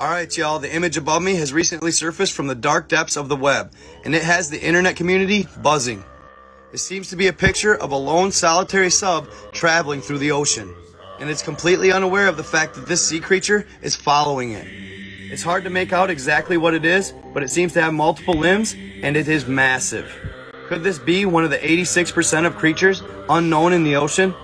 Alright y'all, the image above me has recently surfaced from the dark depths of the web, and it has the internet community buzzing. It seems to be a picture of a lone solitary sub traveling through the ocean, and it's completely unaware of the fact that this sea creature is following it. It's hard to make out exactly what it is, but it seems to have multiple limbs, and it is massive. Could this be one of the 86% of creatures unknown in the ocean?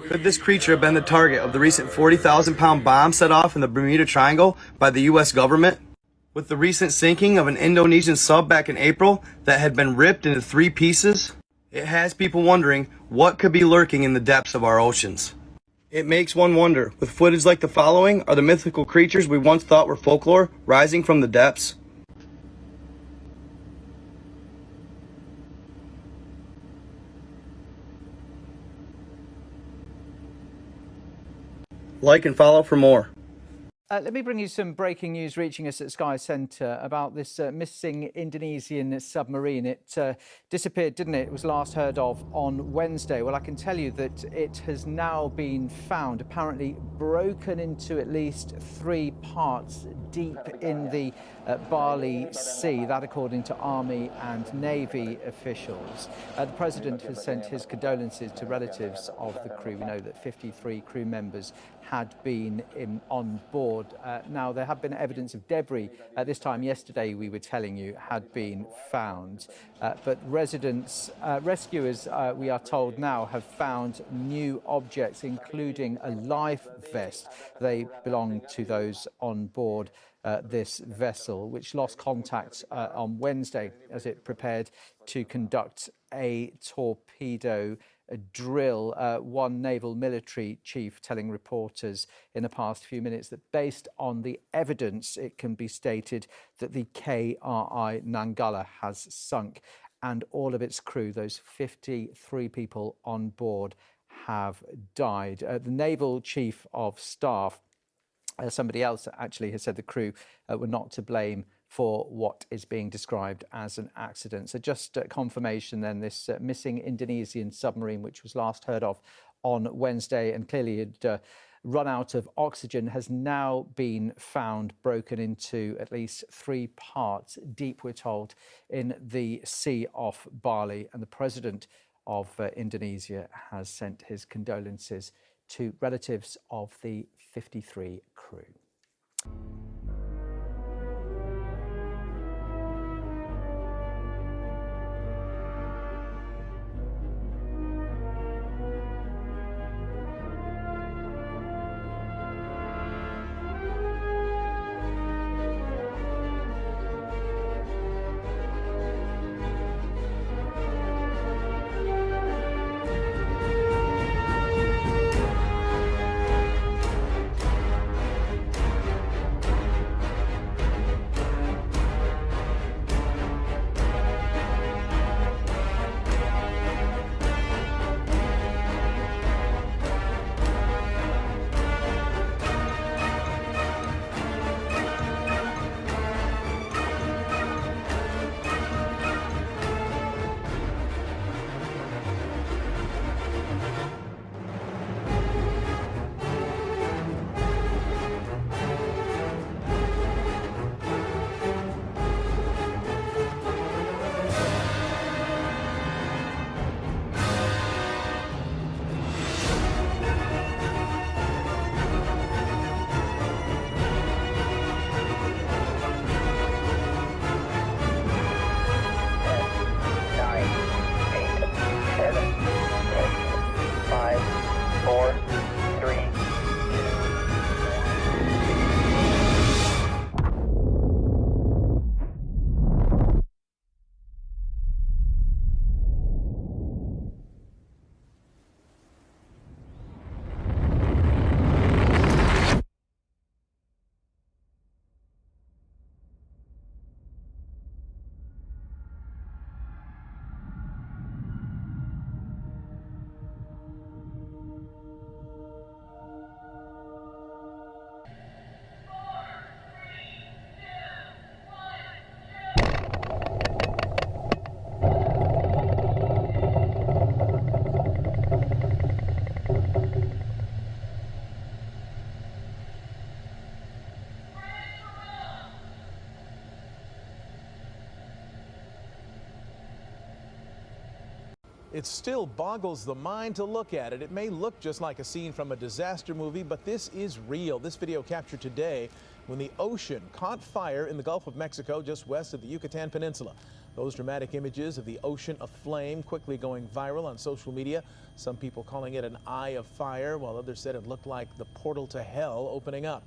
Could this creature have been the target of the recent 40,000-pound bomb set off in the Bermuda Triangle by the U.S. government? With the recent sinking of an Indonesian sub back in April that had been ripped into 3 pieces, it has people wondering what could be lurking in the depths of our oceans. It makes one wonder, with footage like the following, are the mythical creatures we once thought were folklore rising from the depths? Like and follow for more. Let me bring you some breaking news reaching us at Sky Centre about this missing Indonesian submarine. It disappeared, didn't it? It was last heard of on Wednesday. Well, I can tell you that it has now been found, apparently broken into at least 3 parts deep in the Bali Sea, that according to Army and Navy officials. The President has sent his condolences to relatives of the crew. We know that 53 crew members had been on board. Now, there have been evidence of debris at this time yesterday, we were telling you, had been found. But rescuers, we are told now, have found new objects, including a life vest. They belong to those on board this vessel, which lost contact on Wednesday as it prepared to conduct a torpedo drill. One naval military chief telling reporters in the past few minutes that based on the evidence, it can be stated that the KRI Nanggala has sunk and all of its crew, those 53 people on board, have died. The naval chief of staff, somebody else actually, has said the crew were not to blame for what is being described as an accident. So just confirmation then, this missing Indonesian submarine, which was last heard of on Wednesday and clearly had run out of oxygen, has now been found broken into at least 3 parts deep, we're told, in the Sea off Bali. And the President of Indonesia has sent his condolences to relatives of the 53 crew. It still boggles the mind to look at it. It may look just like a scene from a disaster movie, but this is real. This video captured today when the ocean caught fire in the Gulf of Mexico just west of the Yucatan Peninsula. Those dramatic images of the ocean aflame quickly going viral on social media. Some people calling it an eye of fire, while others said it looked like the portal to hell opening up.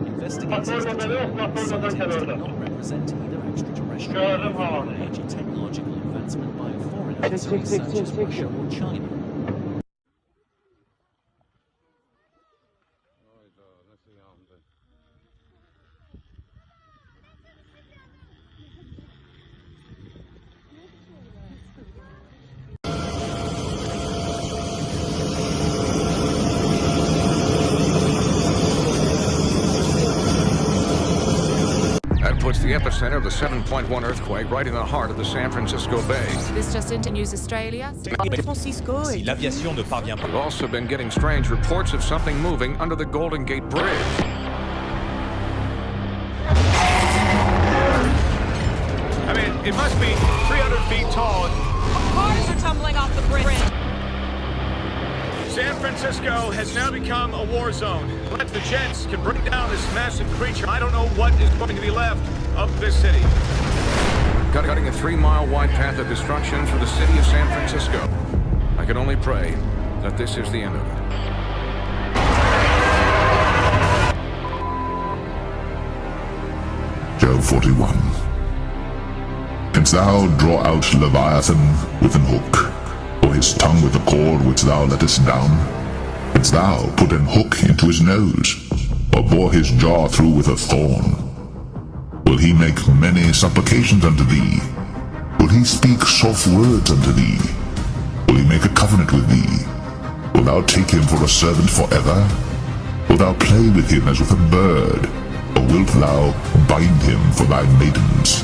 Investigators determined the sightings did not represent either extraterrestrial or major technological advancement by a foreigner such as Russia or China. Puts the epicenter of the 7.1 earthquake right in the heart of the San Francisco Bay. This just into News Australia. Francisco. Si l'aviation ne parvient pas. We've also been getting strange reports of something moving under the Golden Gate Bridge. I mean, it must be 300 feet tall. Cars are tumbling off the bridge. San Francisco has now become a war zone. If the jets can bring down this massive creature, I don't know what is going to be left of this city. Cutting a 3-mile wide path of destruction through the city of San Francisco. I can only pray that this is the end of it. Job 41. Canst thou draw out Leviathan with an hook, or his tongue with a cord which thou lettest down? Canst thou put an hook into his nose, or bore his jaw through with a thorn? Will he make many supplications unto thee? Will he speak soft words unto thee? Will he make a covenant with thee? Wilt thou take him for a servant forever? Wilt thou play with him as with a bird? Or wilt thou bind him for thy maidens?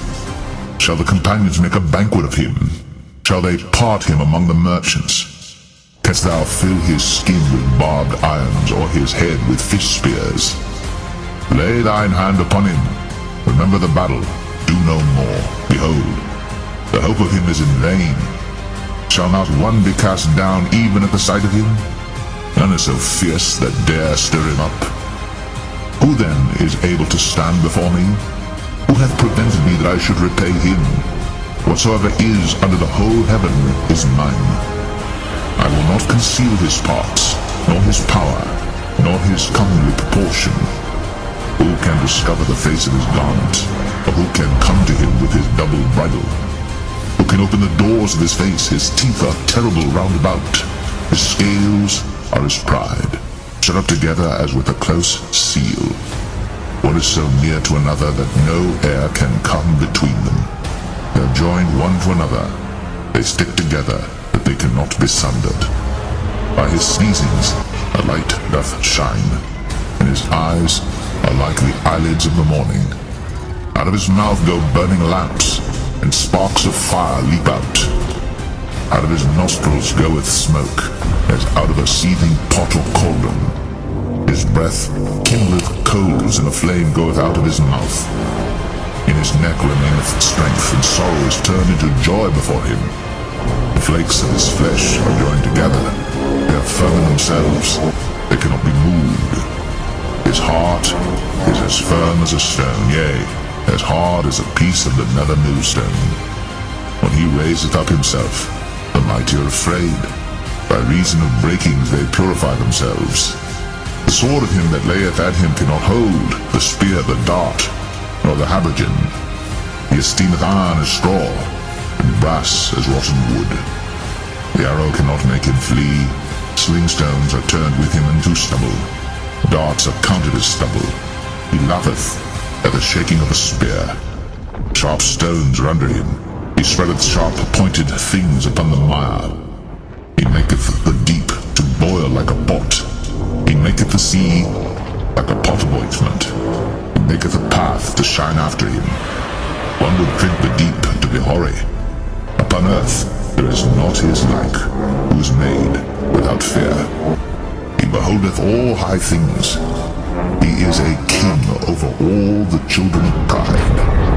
Shall the companions make a banquet of him? Shall they part him among the merchants? Canst thou fill his skin with barbed irons, or his head with fish spears? Lay thine hand upon him. Remember the battle. Do no more. Behold, the hope of him is in vain. Shall not one be cast down even at the sight of him? None is so fierce that dare stir him up. Who then is able to stand before me? Who hath prevented me that I should repay him? Whatsoever is under the whole heaven is mine. I will not conceal his parts, nor his power, nor his comely proportion. Who can discover the face of his garment, or who can come to him with his double bridle? Who can open the doors of his face? His teeth are terrible round about. His scales are his pride, shut up together as with a close seal. One is so near to another that no air can come between them. They are joined one to another. They stick together, that they cannot be sundered. By his sneezings a light doth shine, and his eyes are like the eyelids of the morning. Out of his mouth go burning lamps, and sparks of fire leap out. Out of his nostrils goeth smoke, as out of a seething pot or cauldron. His breath kindleth coals, and a flame goeth out of his mouth. In his neck remaineth strength, and sorrow is turned into joy before him. The flakes of his flesh are joined together. They are firm in themselves. They cannot be moved. His heart is as firm as a stone, yea, as hard as a piece of the nether millstone. When he raiseth up himself, the mighty are afraid. By reason of breakings they purify themselves. The sword of him that layeth at him cannot hold, the spear, the dart, nor the habergeon. He esteemeth iron as straw, and brass as rotten wood. The arrow cannot make him flee. Sling stones are turned with him into stubble. Darts are counted as stubble. He laugheth at the shaking of a spear. Sharp stones are under him. He spreadeth sharp pointed things upon the mire. He maketh the deep to boil like a pot. He maketh the sea like a pot of ointment. He maketh a path to shine after him. One would drink the deep to be hoary. Upon earth there is not his like, who is made without fear. He beholdeth all high things. He is a king over all the children of pride.